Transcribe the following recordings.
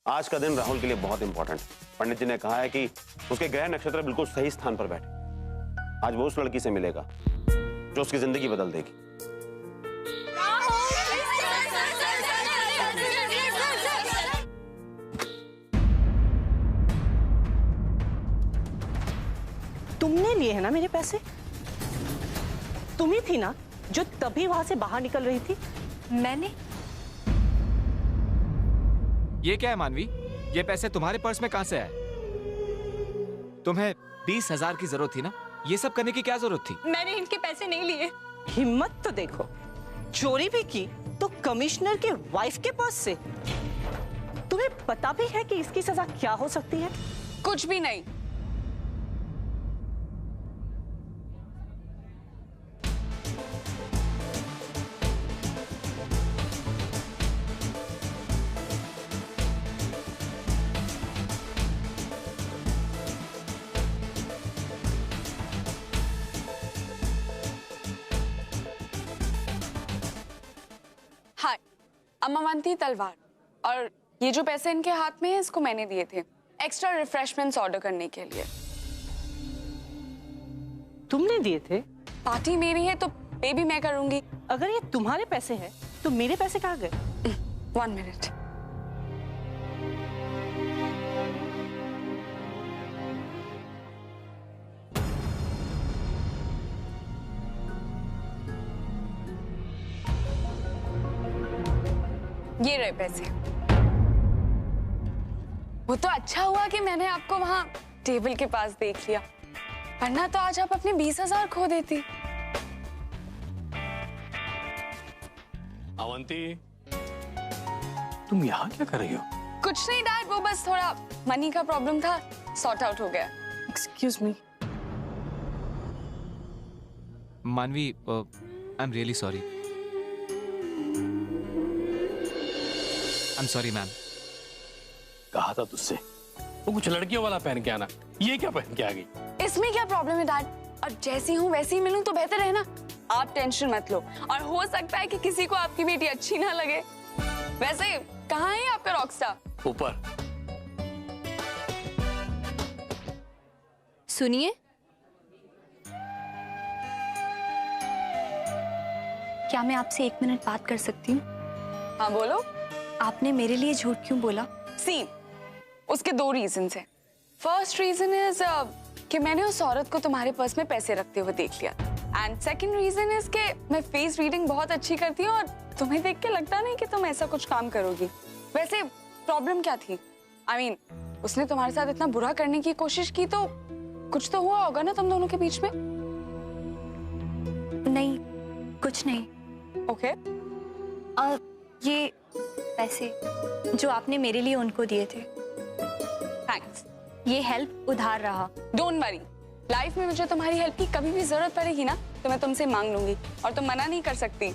आज का दिन राहुल के लिए बहुत इंपॉर्टेंट है। पंडित जी ने कहा है कि उसके ग्रह नक्षत्र बिल्कुल सही स्थान पर बैठे। आज वो उस लड़की से मिलेगा जो उसकी जिंदगी बदल देगी। तुमने लिए है ना मेरे पैसे? तुम ही थी ना जो तभी वहां से बाहर निकल रही थी? मैंने? ये क्या है मानवी? ये पैसे तुम्हारे पर्स में कहां से आए? तुम्हें 20,000 की जरूरत थी ना? ये सब करने की क्या जरूरत थी? मैंने इनके पैसे नहीं लिए। हिम्मत तो देखो, चोरी भी की तो कमिश्नर के वाइफ के पर्स से। तुम्हें पता भी है कि इसकी सजा क्या हो सकती है? कुछ भी नहीं। हाय, अमावंती तलवार। और ये जो पैसे इनके हाथ में है इसको मैंने दिए थे एक्स्ट्रा रिफ्रेशमेंट्स ऑर्डर करने के लिए। तुमने दिए थे? पार्टी मेरी है तो पे भी मैं करूंगी। अगर ये तुम्हारे पैसे हैं तो मेरे पैसे कहाँ गए? 1 मिनट। ये रहे पैसे। वो तो अच्छा हुआ कि मैंने आपको वहां टेबल के पास देख लिया, वरना तो आज आप अपने 20,000 खो देती। अवंती, तुम यहाँ क्या कर रही हो? कुछ नहीं डैड, वो बस थोड़ा मनी का प्रॉब्लम था, सॉर्ट आउट हो गया। Excuse me. Manvi, I am really sorry. I am sorry ma'am. कहा था तुझसे वो कुछ लड़कियों वाला पहन के आना, ये क्या पहन के आ गई? इसमें क्या प्रॉब्लम है डैड? और जैसी हूँ वैसी ही मिलूं तो बेहतर है ना। आप टेंशन मत लो, और हो सकता है कि किसी को आपकी बेटी अच्छी ना लगे। वैसे कहाँ है आपका रॉकस्टार? ऊपर। सुनिए, क्या मैं आपसे 1 मिनट बात कर सकती हूँ? हाँ बोलो। आपने मेरे लिए झूठ क्यों बोला? सी, उसके 2 रीजन है। फर्स्ट रीजन इज कि मैंने उस औरत को तुम्हारे पर्स में पैसे रखते हुए देख लिया। एंड सेकंड रीजन इज कि मैं फेस रीडिंग बहुत अच्छी करती हूँ और तुम्हें देख के लगता नहीं कि तुम ऐसा कुछ काम करोगी। वैसे प्रॉब्लम क्या थी? I mean, उसने तुम्हारे साथ इतना बुरा करने की कोशिश की तो कुछ तो हुआ होगा ना तुम दोनों के बीच में? नहीं, कुछ नहीं। ओके। ये पैसे जो आपने मेरे लिए उनको दिए थे, थैंक्स। ये हेल्प उधार रहा। डोंट वरी, लाइफ में मुझे तुम्हारी हेल्प की कभी भी जरूरत पड़ेगी ना तो मैं तुमसे मांग लूंगी, और तुम मना नहीं कर सकती।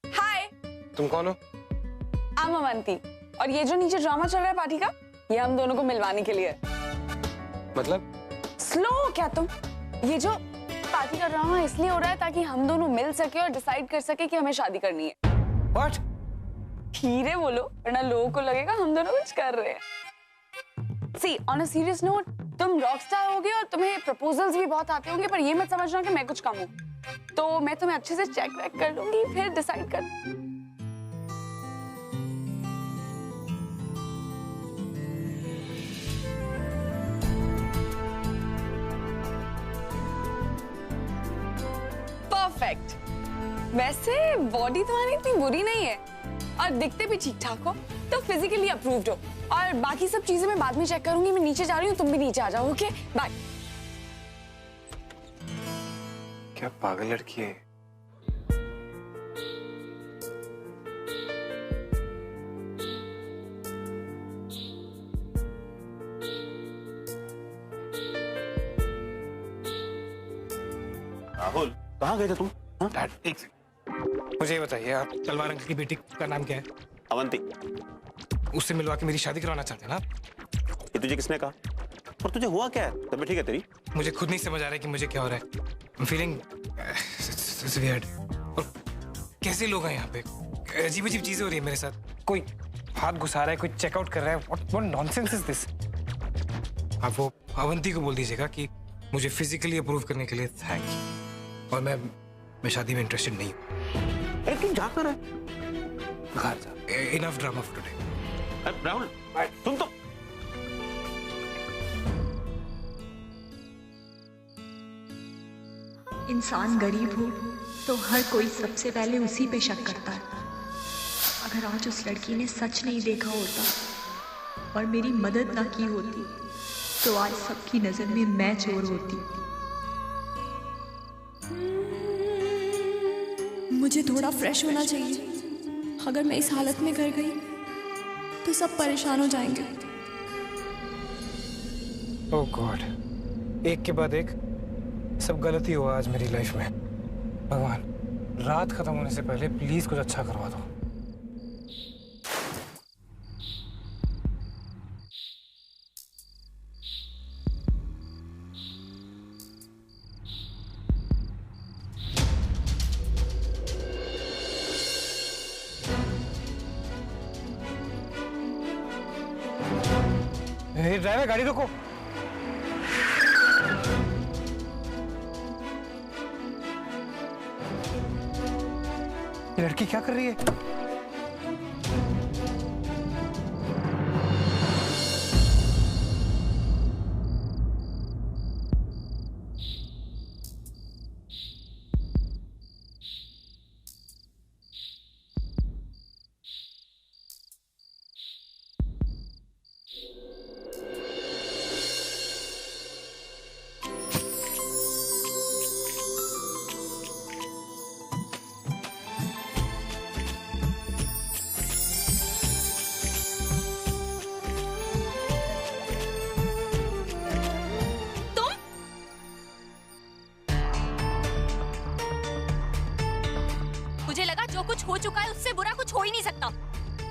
हाय, तुम कौन हो? I'm अवंती, और ये जो नीचे ड्रामा चल रहा है पार्टी का, ये हम दोनों को मिलवाने के लिए। मतलब? स्लो हो क्या तुम? ये जो पार्टी का ड्रामा इसलिए हो रहा है ताकि हम दोनों मिल सके और डिसाइड कर सके कि हमें शादी करनी है। What? धीरे बोलो वरना लोगों को लगेगा हम दोनों कुछ कर रहे हैं। See, on a serious note, तुम रॉकस्टार होगे और तुम्हें प्रपोजल्स भी बहुत आते होंगे, पर ये मत समझना कि मैं कुछ कम हूँ। तो मैं तुम्हें अच्छे से चेक वेक कर लूंगी, फिर डिसाइड कर। परफेक्ट। वैसे बॉडी तुम्हारी इतनी बुरी नहीं है और दिखते भी ठीक ठाक हो, तो फिजिकली अप्रूव्ड हो। और बाकी सब चीजें मैं बाद में चेक करूंगी। मैं नीचे जा रही हूँ, तुम भी नीचे आ जाओ। Okay, bye. क्या पागल लड़की है? राहुल, कहाँ गए थे तुम? हाँ? डैड, एक सेकंड, मुझे ये बताइए, आप तलवार अंकल की बेटी का नाम क्या है? अवंती। उससे मिलवा के मेरी शादी करवाना चाहते हैं ना? ये तुझे किसने कहा? और तुझे हुआ क्या है? तबीयत ठीक है तेरी? मुझे खुद नहीं समझ आ रहा है कि मुझे क्या हो रहा है। I'm feeling it's weird। और कैसे लोग हैं यहाँ पे? अजीब अजीब चीजें हो रही है मेरे साथ। कोई हाथ घुसा रहा है, कोई चेकआउट कर रहा है। What nonsense is this? आप वो अवंती को बोल दीजिएगा कि मुझे फिजिकली अप्रूव करने के लिए थैंक। और मैं शादी में इंटरेस्टेड नहीं हूँ। अरे तुम जा कर है? घर जा। Enough drama for today. Rahul तुम तो इंसान गरीब हो तो हर कोई सबसे पहले उसी पे शक करता है। अगर आज उस लड़की ने सच नहीं देखा होता और मेरी मदद ना की होती तो आज सबकी नजर में मैं चोर होती। मुझे थोड़ा फ्रेश होना चाहिए। अगर मैं इस हालत में घर गई तो सब परेशान हो जाएंगे। ओह गॉड, एक के बाद एक सब गलती हुआ आज मेरी लाइफ में। भगवान, रात खत्म होने से पहले प्लीज कुछ अच्छा करवा दो। ड्राइवर, गाड़ी रोको। ये लड़की क्या कर रही है? मुझे लगा जो कुछ हो चुका है उससे बुरा कुछ हो ही नहीं सकता,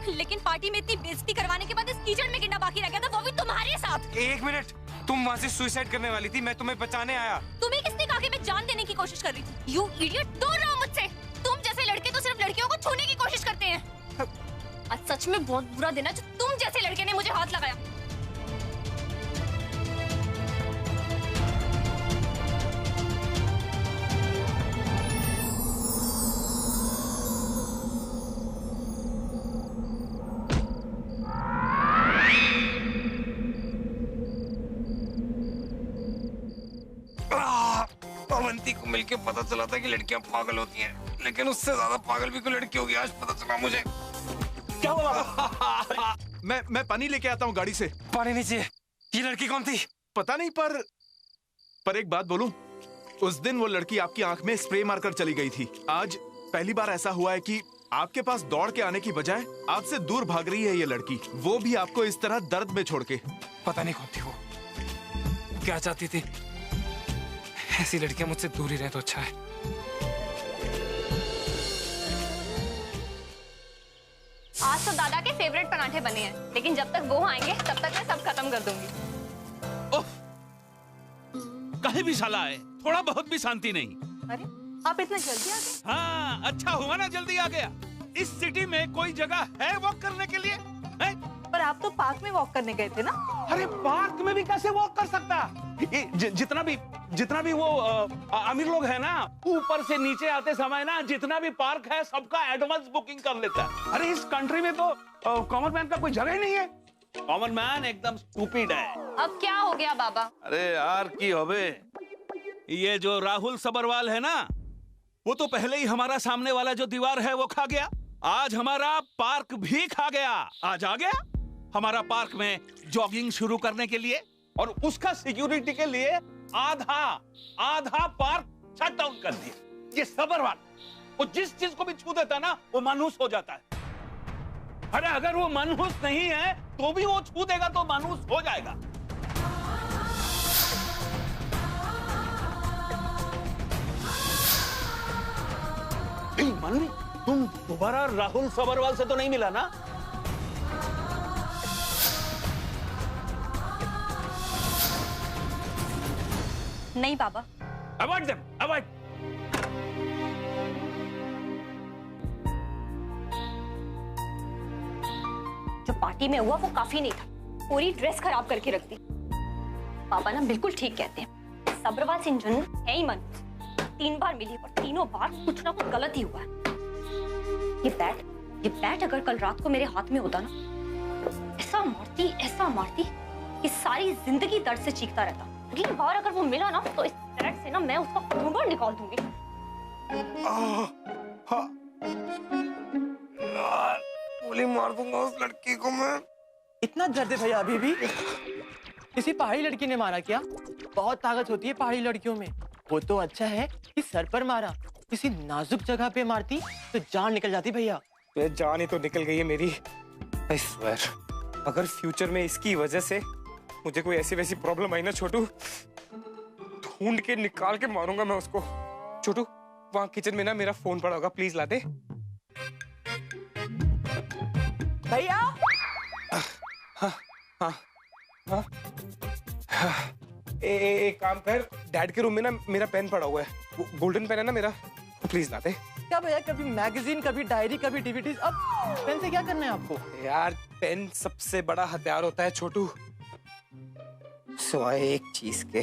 लेकिन पार्टी में इतनी बेइज्जती करवाने के बाद इस कीचड़ में गिरना बाकी रह गया था, वो भी तुम्हारे साथ। एक मिनट, तुम वहाँ से सुसाइड करने वाली थी, मैं तुम्हें बचाने आया। तुम्हें किसने कहा कि मैं जान देने की कोशिश कर रही थी? यू इडियट, दूर रहो मुझसे। तुम जैसे लड़के तो सिर्फ लड़कियों को छूने की कोशिश करते हैं। आज सच में बहुत बुरा दिन है जो तुम जैसे लड़के ने मुझे हाथ लगाया। अवंती को मिलके पता चला था कि लड़कियां पागल होती हैं, लेकिन उससे ज्यादा पागल भी कोई लड़की होगी। आज पता चला मुझे। क्या हुआ? मैं पानी लेके आता हूँ गाड़ी से। पानी नहीं चाहिए। ये लड़की कौन थी? पता नहीं, पर एक बात बोलूं, उस दिन वो लड़की आपकी आंख में स्प्रे मारकर चली गई थी। आज पहली बार ऐसा हुआ है कि आपके पास दौड़ के आने की बजाय आपसे दूर भाग रही है ये लड़की, वो भी आपको इस तरह दर्द में छोड़ के। पता नहीं कौन थी वो, क्या चाहती थी। ऐसी लड़कियां मुझसे दूर ही रहे तो अच्छा है। आज तो दादा के फेवरेट पराठे बने हैं, लेकिन जब तक वो आएंगे तब तक मैं सब खत्म कर दूंगी। कहीं भी साला है, थोड़ा बहुत भी शांति नहीं। अरे आप इतना जल्दी आ गए? हाँ, अच्छा हुआ ना जल्दी आ गया। इस सिटी में कोई जगह है वॉक करने के लिए है? पर आप तो पार्क में वॉक करने गए थे ना? अरे पार्क में भी कैसे वॉक कर सकता? जितना भी वो अमीर लोग है ना, ऊपर से नीचे आते समय ना जितना भी पार्क है सबका एडवांस बुकिंग कर लेता है। अरे इस कंट्री में तो कॉमन मैन का कोई जगह ही नहीं है। कॉमन मैन एकदम स्टूपिड है। अब क्या हो गया बाबा? अरे यार की होबे, ये जो राहुल सबरवाल है ना, वो तो पहले ही हमारा सामने वाला जो दीवार है वो खा गया। आज हमारा पार्क भी खा गया। आज आ गया हमारा पार्क में जॉगिंग शुरू करने के लिए, और उसका सिक्योरिटी के लिए आधा पार्क शट डाउन कर दिया। ये सबरवाल, वो जिस चीज को भी छू देता ना वो मानूस हो जाता है। अरे अगर वो मानूस नहीं है तो भी वो छू देगा तो मानूस हो जाएगा। मानवी, तुम दोबारा राहुल सबरवाल से तो नहीं मिला ना? नहीं बाबा। Avoid them, avoid. पार्टी में हुआ वो काफी नहीं था, पूरी ड्रेस खराब करके रख दी। पापा ना बिल्कुल ठीक कहते हैं, सब्रवाल सिंह जुन है ही मन। 3 बार मिली और तीनों बार कुछ ना कुछ गलत ही हुआ है। ये बैट अगर कल रात को मेरे हाथ में होता ना, ऐसा मारती कि सारी जिंदगी दर्द से चीखता रहता। अगली बार अगर वो मिला ना तो इस बैट से ना मैं उसका खून निकाल दूंगी। गोली मार दूंगा उस लड़की को मैं। इतना दर्द है भैया अभी भी? किसी पहाड़ी लड़की ने मारा क्या? बहुत ताकत होती है पहाड़ी लड़कियों में। वो तो अच्छा है कि सर पर मारा, किसी नाजुक जगह पे मारती तो जान निकल जाती भैया। जान ही तो निकल गई है मेरी। I swear, अगर फ्यूचर में इसकी वजह से मुझे कोई ऐसी वैसी प्रॉब्लम आई ना छोटू, ढूंढ के निकाल के मारूंगा मैं उसको। छोटू, वहां किचन में ना मेरा फोन पड़ा होगा, प्लीज ला दे। भैया एक काम कर, डैड के रूम में ना मेरा पेन पड़ा हुआ है, गोल्डन पेन है ना मेरा, प्लीज ला दे। क्या भैया, कभी मैगजीन, कभी डायरी, कभी डीवीडीज, अब पेन से क्या करना है आपको? यार पेन सबसे बड़ा हथियार होता है छोटू, सिवाय एक चीज के।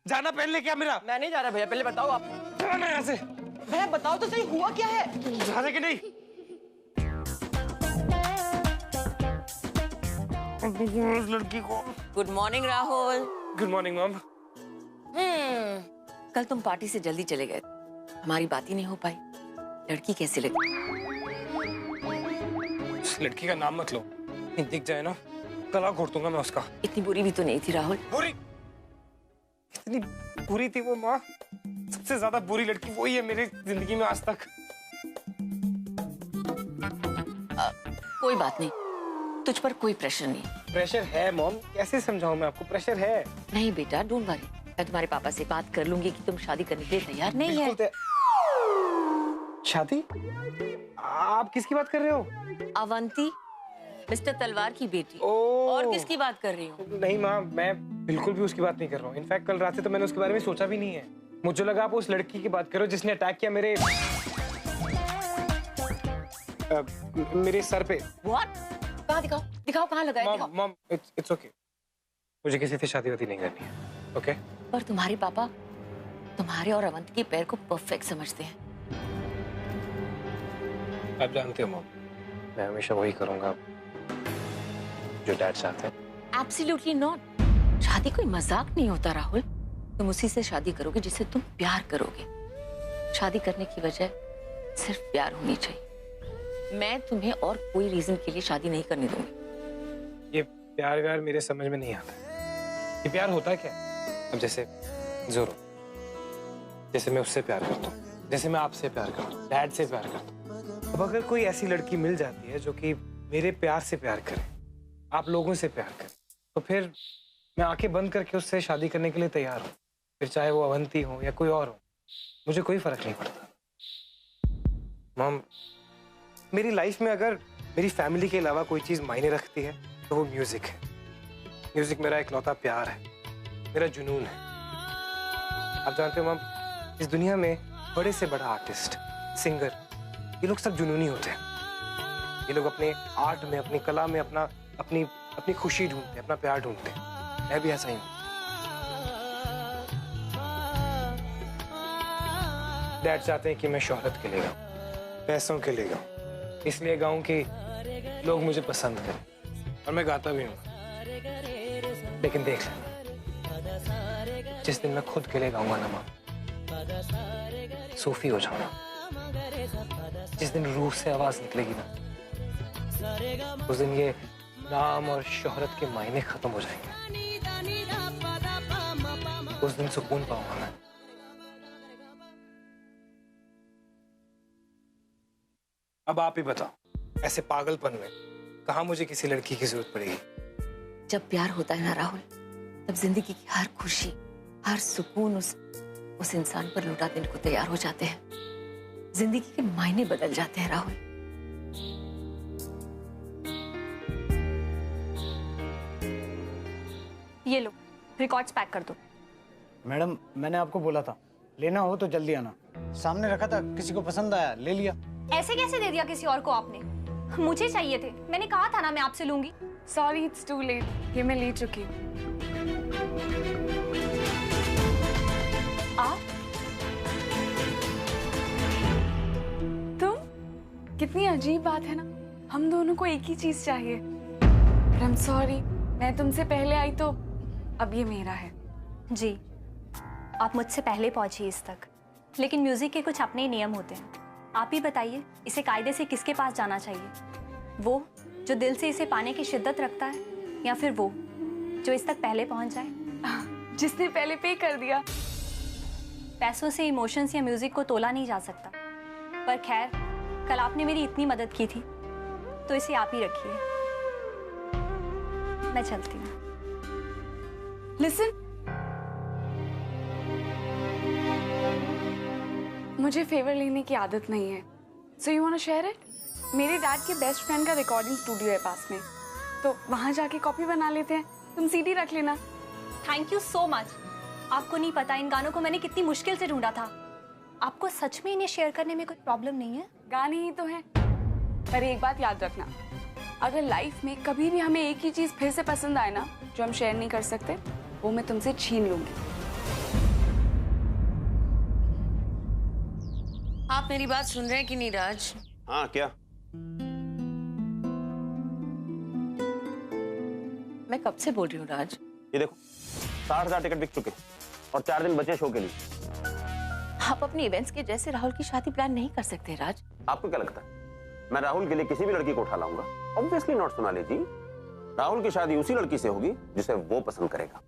जाना पेन लेके आ मेरा। मैं नहीं जा रहा भैया, पहले बताओ आप। जाना यहाँ से। भैया बताओ तो सही, हुआ क्या है? जाने के नहीं। लड़की को। Good morning Rahul. Good morning mom. कल तुम पार्टी से जल्दी चले गए, हमारी बात ही नहीं हो पाई। लड़की कैसी लगी? उस लड़की का नाम मत लो, दिख जाए ना गला घोट दूंगा मैं उसका। इतनी बुरी भी तो नहीं थी राहुल। बुरी? इतनी बुरी थी वो माँ? सबसे ज्यादा बुरी लड़की वही है मेरी जिंदगी में आज तक। कोई बात नहीं, तुझ पर कोई प्रेशर नहीं। प्रेशर है मॉम, कैसे समझाऊं मैं आपको? प्रेशर है। नहीं बेटा, डोंट वरी, मैं तुम्हारे पापा से बात कर लूंगी कि तुम शादी करने के लिए तैयार नहीं है। शादी? आप किसकी बात कर रहे हो? अवंती, मिस्टर तलवार की बेटी। और किसकी बात कर रही हूँ? नहीं माँ, मैं बिल्कुल भी उसकी बात नहीं कर रहा हूँ। इनफैक्ट कल रात से तो मैंने उसके बारे में सोचा भी नहीं है। मुझे लगा आप उस लड़की की बात करो जिसने अटैक किया मेरे सर पे। What? कहाँ दिखाओ, दिखाओ कहाँ लगा है? मॉम, इट्स ओके, मुझे किसी से शादी वादी नहीं करनी है, ओके? पर तुम्हारे पापा तुम्हारे और अवंती के पैर को परफेक्ट समझते हैं। आप जानते हो मॉम, मैं हमेशा वही करूंगा जो डैड चाहते हैं। Absolutely not. शादी कोई मजाक नहीं होता राहुल। तुम उसी से शादी करोगे जिससे तुम प्यार करोगे। शादी करने की वजह सिर्फ प्यार होनी चाहिए। मैं तुम्हें और कोई रीजन के लिए शादी नहीं करने दूंगी। ये प्यार व्यार मेरे समझ में नहीं आता। ये प्यार होता क्या? अब जैसे जोरो, जैसे मैं उससे प्यार करता हूँ, जैसे मैं आपसे प्यार करता हूँ, डैड से प्यार करता हूँ। अब अगर कोई ऐसी लड़की मिल जाती है जो कि मेरे प्यार से प्यार करे, आप लोगों से प्यार करे, तो फिर मैं आंखें बंद करके उससे शादी करने के लिए तैयार हूँ। फिर चाहे वो अवंती हो या कोई और हो, मुझे कोई फर्क नहीं पड़ता। मॉम, मेरी लाइफ में अगर मेरी फैमिली के अलावा कोई चीज मायने रखती है तो वो म्यूजिक है। म्यूजिक मेरा इकलौता प्यार है, मेरा जुनून है। आप जानते हो मॉम, इस दुनिया में बड़े से बड़ा आर्टिस्ट, सिंगर, ये लोग सब जुनूनी होते हैं। ये लोग अपने आर्ट में, अपनी कला में अपनी खुशी ढूंढते हैं, अपना प्यार ढूंढते हैं। मैं भी ऐसा ही हूँ। डैड चाहते हैं कि मैं शोहरत के लिए गाऊं, पैसों के लिए गाऊं, इसलिए गाऊं कि लोग मुझे पसंद करें, और मैं गाता भी हूँ। लेकिन देख लेना, जिस दिन मैं खुद के लिए गाऊंगा ना माँ, सूफी हो जाऊंगा। जिस दिन रूह से आवाज निकलेगी ना, उस दिन ये नाम और शोहरत के मायने खत्म हो जाएंगे। उस दिन सुकून पाऊंगा मैं। अब आप ही बताओ, ऐसे पागलपन में कहाँ मुझे किसी लड़की की जरूरत पड़ेगी? जब प्यार होता है ना राहुल, तब जिंदगी की हर खुशी, हर सुकून उस इंसान पर लुटा देने को तैयार हो जाते हैं। जिंदगी के मायने बदल जाते हैं राहुल। ये लो, रिकॉर्ड्स पैक कर दो। मैडम, मैंने आपको बोला था, लेना हो तो जल्दी आना। सामने रखा था, किसी को पसंद आया ले लिया। ऐसे कैसे दे दिया किसी और को आपने? मुझे चाहिए थे, मैंने कहा था ना मैं आपसे लूंगी। सॉरी इट्स टू लेट, ये मैं ले चुकी हूँ। आप तुम? कितनी अजीब बात है ना, हम दोनों को एक ही चीज चाहिए। आई एम सॉरी, मैं तुमसे पहले आई तो अब ये मेरा है। जी, आप मुझसे पहले पहुंची इस तक, लेकिन म्यूजिक के कुछ अपने नियम होते हैं। आप ही बताइए, इसे कायदे से किसके पास जाना चाहिए? वो जो दिल से इसे पाने की शिद्दत रखता है, या फिर वो जो इस तक पहले पहुंच जाए, जिसने पहले पे कर दिया। पैसों से इमोशंस या म्यूजिक को तोला नहीं जा सकता। पर खैर, कल आपने मेरी इतनी मदद की थी तो इसे आप ही रखिए। मैं चलती हूँ। लिसन, मुझे फेवर लेने की आदत नहीं है, so you want to share it? मेरे डैड के बेस्ट फ्रेंड का रिकॉर्डिंग स्टूडियो है पास में, तो वहां जाके कॉपी बना लेते हैं। तुम सीडी रख लेना। Thank you so much. आपको नहीं पता इन गानों को मैंने कितनी मुश्किल से ढूंढा था। आपको सच में इन्हें शेयर करने में कोई प्रॉब्लम नहीं है? गाने ही तो हैं। पर एक बात याद रखना, अगर लाइफ में कभी भी हमें एक ही चीज फिर से पसंद आए ना जो हम शेयर नहीं कर सकते, वो मैं तुमसे छीन लूंगी। आप मेरी बात सुन रहे हैं कि नहीं राज? हाँ, क्या? मैं कब से बोल रही हूँ राज। ये देखो, 60,000 टिकट बिक चुके और 4 दिन बचे शो के लिए। आप अपने इवेंट्स के जैसे राहुल की शादी प्लान नहीं कर सकते राज। आपको क्या लगता है मैं राहुल के लिए किसी भी लड़की को उठा लाऊंगा? ऑब्वियसली नॉट सोनाली जी। राहुल की शादी उसी लड़की से होगी जिसे वो पसंद करेगा।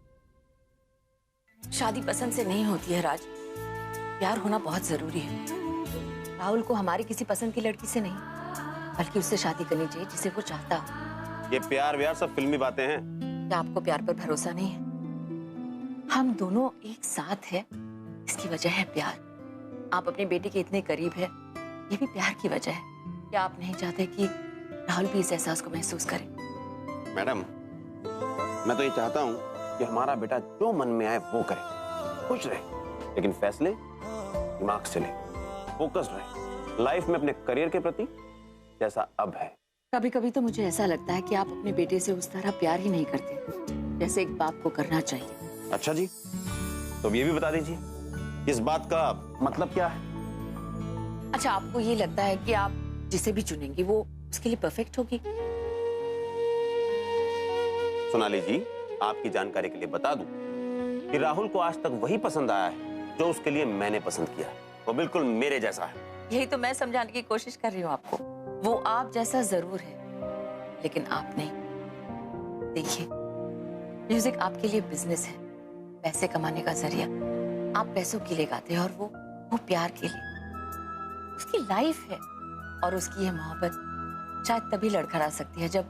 शादी पसंद से नहीं होती है राज, प्यार होना बहुत जरूरी है। राहुल को हमारी किसी पसंद की लड़की से नहीं, बल्कि उससे शादी करनी चाहिए जिसे वो चाहता हो। ये प्यार व्यार सब फिल्मी बातें हैं। क्या आपको प्यार पर भरोसा नहीं है? हम दोनों एक साथ हैं, इसकी वजह है प्यार। आप अपने बेटे के इतने करीब है, ये भी प्यार की वजह है। क्या आप नहीं चाहते कि राहुल भी इस एहसास को महसूस करे? मैडम, मैं तो ये चाहता हूँ कि हमारा बेटा जो मन में आए वो करे, खुश रहे, लेकिन फैसले दिमाग से ले, फोकस्ड रहे लाइफ में अपने करियर के प्रति जैसा अब है। कभी कभी तो मुझे ऐसा लगता है कि आप अपने बेटे से उस तरह प्यार ही नहीं करते जैसे एक बाप को करना चाहिए। अच्छा जी, तो अब ये भी बता दीजिए इस बात का मतलब क्या है? अच्छा, आपको ये लगता है कि आप जिसे भी चुनेंगी वो उसके लिए परफेक्ट होगी? सोनाली जी, आपकी जानकारी के लिए बता दूं कि राहुल को आज तक वही पसंद आया है जो उसके लिए मैंने पसंद किया है। वो बिल्कुल मेरे जैसा है। यही तो मैं समझाने की कोशिश कर रही हूँ आपको। वो आप जैसा जरूर है, लेकिन आप नहीं। देखिए, म्यूजिक आपके लिए बिजनेस है, पैसे कमाने का जरिया। आप पैसों के लिए गाते हैं और वो प्यार के लिए। उसकी लाइफ है और उसकी ये मोहब्बत शायद तभी लड़खड़ा सकती है जब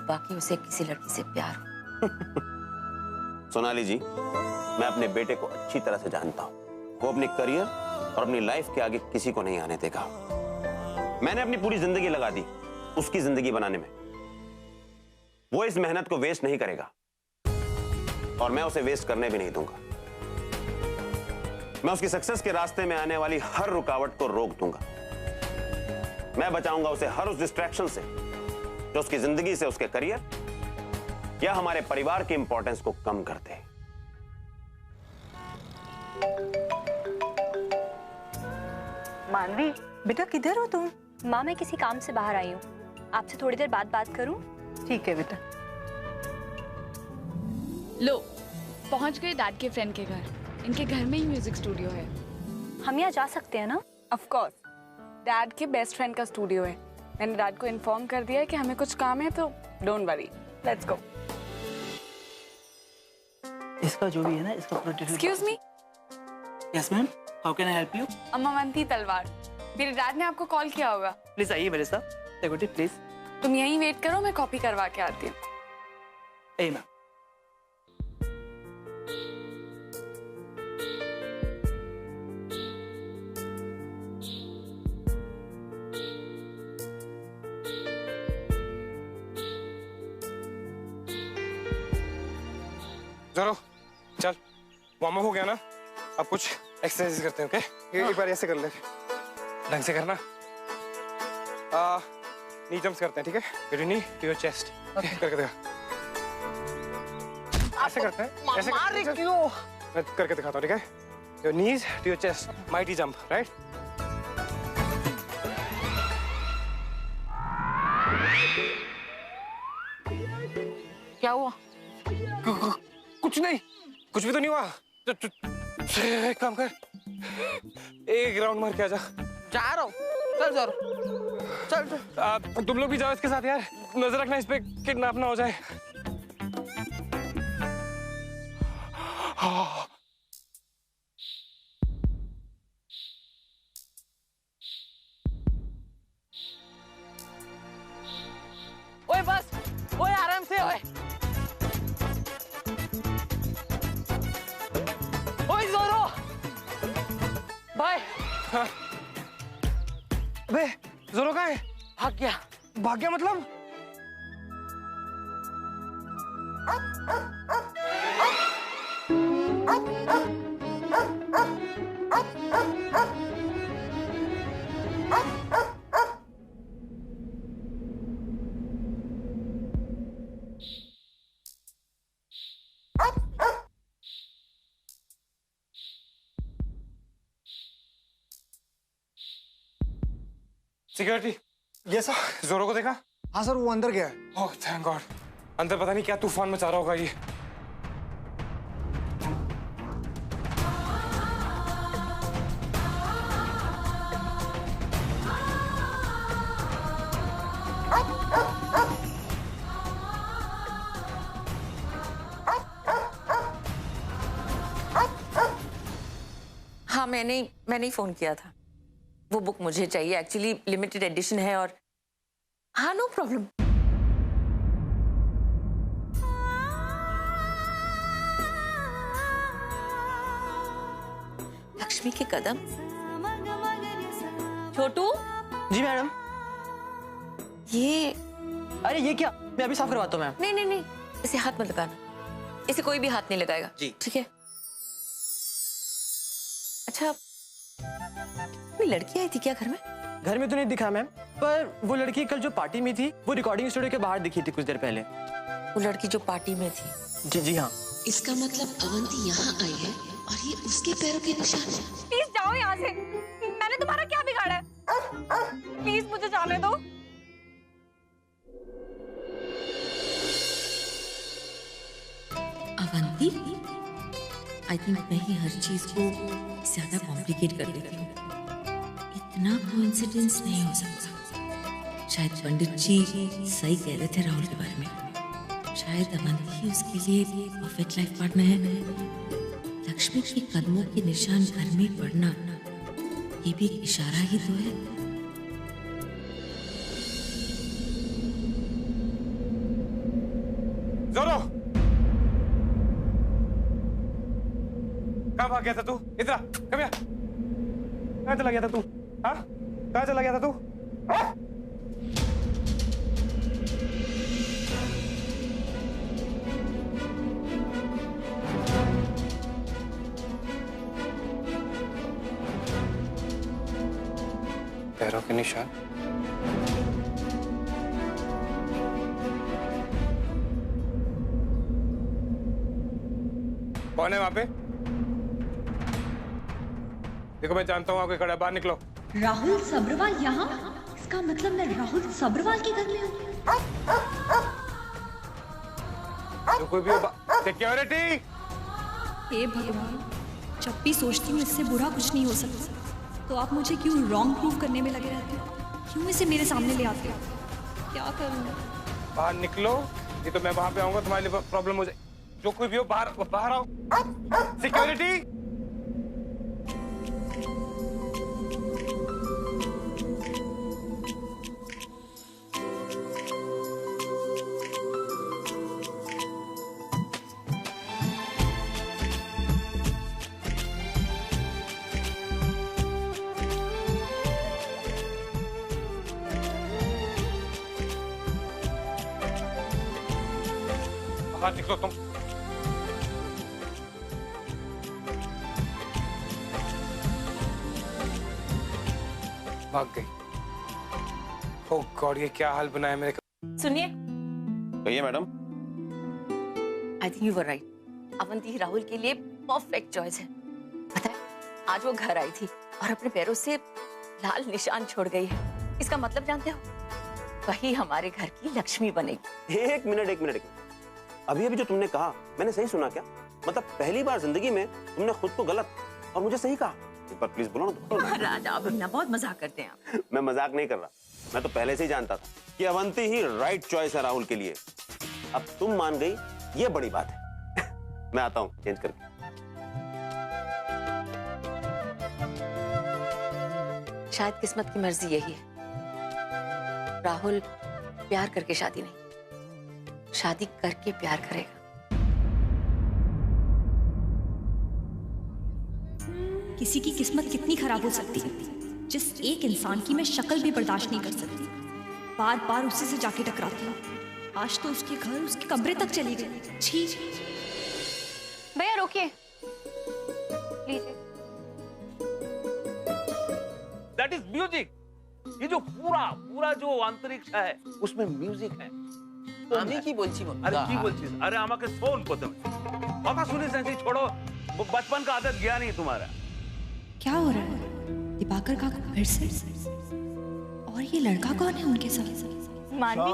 बाकी उसे किसी लड़की से प्यार हो। सोनाली जी, मैं अपने बेटे को अच्छी तरह से जानता हूँ। वो अपने करियर और अपनी लाइफ के आगे किसी को नहीं आने देगा। मैंने अपनी पूरी जिंदगी लगा दी उसकी जिंदगी बनाने में। वो इस मेहनत को वेस्ट नहीं करेगा और मैं उसे वेस्ट करने भी नहीं दूंगा। मैं उसकी सक्सेस के रास्ते में आने वाली हर रुकावट को रोक दूंगा। मैं बचाऊंगा उसे हर उस डिस्ट्रैक्शन से जो उसकी जिंदगी से उसके करियर या हमारे परिवार की इंपॉर्टेंस को कम करते हैं। मानवी, बेटा किधर हो तुम? माँ, मैं किसी काम से बाहर आई हूँ। आपसे थोड़ी देर बाद बात करूँ? ठीक है बेटा। लो, पहुंच गए डैड के फ्रेंड के घर। इनके घर में ही म्यूजिक स्टूडियो है। हम यहाँ जा सकते हैं ना? ऑफ कोर्स, डैड के बेस्ट फ्रेंड का स्टूडियो है। मैंने डैड को इन्फॉर्म कर दिया है कि हमें कुछ काम है, तो डोंट वरी, लेट्स गो। इसका जो भी है ना, इसका पूरा detail. Excuse me. Yes ma'am, how can I help you? Amwanti Talwar, मेरे डैड ने आपको कॉल किया होगा। प्लीज आइए मेरे साथ। Take please. तुम यहीं वेट करो, मैं कॉपी करवा के आती हूँ। ए मैम। चलो चल, वार्म अप हो गया ना, अब कुछ एक्सरसाइज करते हैं। ओके, एक बार ऐसे कर ले, ढंग से करना। नी जंप्स करते हैं, ठीक है? Your knee to your chest. करके दिखा। ऐसे करते हैं, ऐसे क्यों? मैं करके दिखाता हूँ, ठीक है? Your knees to your chest, mighty jump, right? क्या हुआ? कुछ नहीं, कुछ भी तो नहीं हुआ। एक काम कर, एक राउंड मार के आजा। जा रहा हूँ, चल जा रहा हूँ, चल। तुम लोग भी जाओ इसके साथ यार, नजर रखना इस पे किडनैप ना हो जाए। ओए बस, ओए आराम से, ओए ओए जोरो भाई। हाँ। बे जोरो कहाँ है? भाग गया। भाग गया मतलब? सिक्योरिटी, ये सर। जोरो को देखा? हाँ सर, वो अंदर गया है। Oh thank God. अंदर पता नहीं क्या तूफान मचा रहा होगा ये। हाँ, मैंने ही फोन किया था। वो बुक मुझे चाहिए, एक्चुअली लिमिटेड एडिशन है। और हाँ, नो प्रॉब्लम। लक्ष्मी के कदम। छोटू। जी मैडम। ये, अरे ये क्या? मैं अभी साफ करवाता हूँ मैम। नहीं नहीं नहीं, इसे हाथ मत लगाना, इसे कोई भी हाथ नहीं लगाएगा जी, ठीक है? अच्छा, कोई लड़की आई थी क्या घर में? घर में तो नहीं दिखा मैम, पर वो लड़की कल जो पार्टी में थी वो रिकॉर्डिंग स्टूडियो के बाहर दिखी थी कुछ देर पहले। वो लड़की जो पार्टी में थी? जी जी हाँ। इसका मतलब अवंती यहाँ आई है और ये उसके पैरों के निशान है। प्लीज जाओ यहाँ से, मैंने तुम्हारा क्या बिगाड़ा है? प्लीज मुझे जाने दो। अवंती, आई थिंक मैं ही हर चीज को ज्यादा कॉम्प्लिकेट कर देती हूँ। इतना कोइंसिडेंस नहीं हो सकता। शायद पंडित जी सही कह रहे थे राहुल के बारे में। शायद अवंती ही उसके लिए परफेक्ट लाइफ पार्टनर है। लक्ष्मी के कदमों के निशान घर में पड़ना, ये भी एक इशारा ही तो है। जोरो, कहाँ भाग गया था तू? इधर कब यहाँ? कहाँ चला गया था तू? हाँ, कहाँ चला गया था तू? हाँ? पैरों के निशान। कौन है वहां पे? देखो मैं जानता हूँ आपके खड़ा, बाहर निकलो। राहुल सब्रवाल यहाँ? इसका मतलब मैं राहुल सब्रवाल के घर में हूँ। तो कोई भी सिक्योरिटी। हे भगवान, जब भी सोचती हूँ इससे बुरा कुछ नहीं हो सकता, तो आप मुझे क्यों रॉन्ग प्रूव करने में लगे रहते हो? क्यों इसे मेरे सामने ले आते हो? क्या करूँ? बाहर निकलो, ये तो मैं वहां पे आऊंगा, तुम्हारे लिए प्रॉब्लम हो जाए। जो कोई भी हो बाहर बाहर आओ। सिक्योरिटी। बाहर निकलो तुम। भाग गई। ओह गॉड, ये क्या हाल बनाया मेरे का। सुनिए, कहिए madam. I think you were right. Avanti Rahul के लिए परफेक्ट चॉइस है। पता है, आज वो घर आई थी और अपने पैरों से लाल निशान छोड़ गई है। इसका मतलब जानते हो? वही हमारे घर की लक्ष्मी बनेगी। एक मिनट। अभी अभी जो तुमने कहा, मैंने सही सुना क्या? मतलब पहली बार जिंदगी में तुमने खुद को गलत और मुझे सही कहा? एक बार प्लीज बोलो ना। महाराज, आप ना बहुत मजाक करते हैं आप। मैं मजाक नहीं कर रहा, मैं तो पहले से ही जानता था कि अवंती ही राइट चॉइस है राहुल के लिए। अब तुम मान गई, ये बड़ी बात है। मैं आता हूँ चेंज करके। शायद किस्मत की मर्जी यही है। राहुल प्यार करके शादी नहीं, शादी करके प्यार करेगा। किसी की किस्मत कितनी खराब हो सकती है, जिस एक इंसान की मैं शक्ल भी बर्दाश्त नहीं कर सकती, बार बार उसी से जाके टकराती हूँ। आज तो उसके घर, उसके कमरे तक चली गई। छी। भैया रोकिए, लीजिए। That is music. ये जो पूरा जो अंतरिक्ष है उसमें म्यूजिक है। আমি কি বলছি अरे की बोलছিস? अरे আমাকে फोन को तुम কথা শুনিস ऐसे छोड़ो, बचपन का आदत गया नहीं तुम्हारा। क्या हो रहा है? दिवाकर का फिर से? और ये लड़का कौन है उनके साथ? मानवी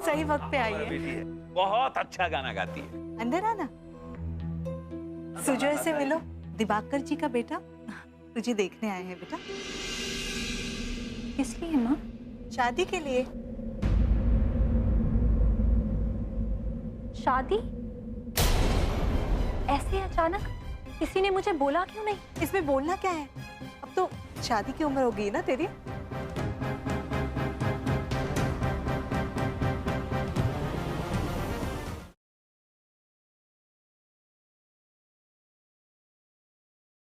सही वक्त पे आई है। बहुत अच्छा गाना गाती है। अंदर आना। सुजय से मिलो, दिवाकर जी का बेटा तुझे देखने आए हैं बेटा। किस लिए माँ? शादी के लिए। शादी? ऐसे अचानक? किसी ने मुझे बोला क्यों नहीं? इसमें बोलना क्या है? अब तो शादी की उम्र हो गई ना तेरी।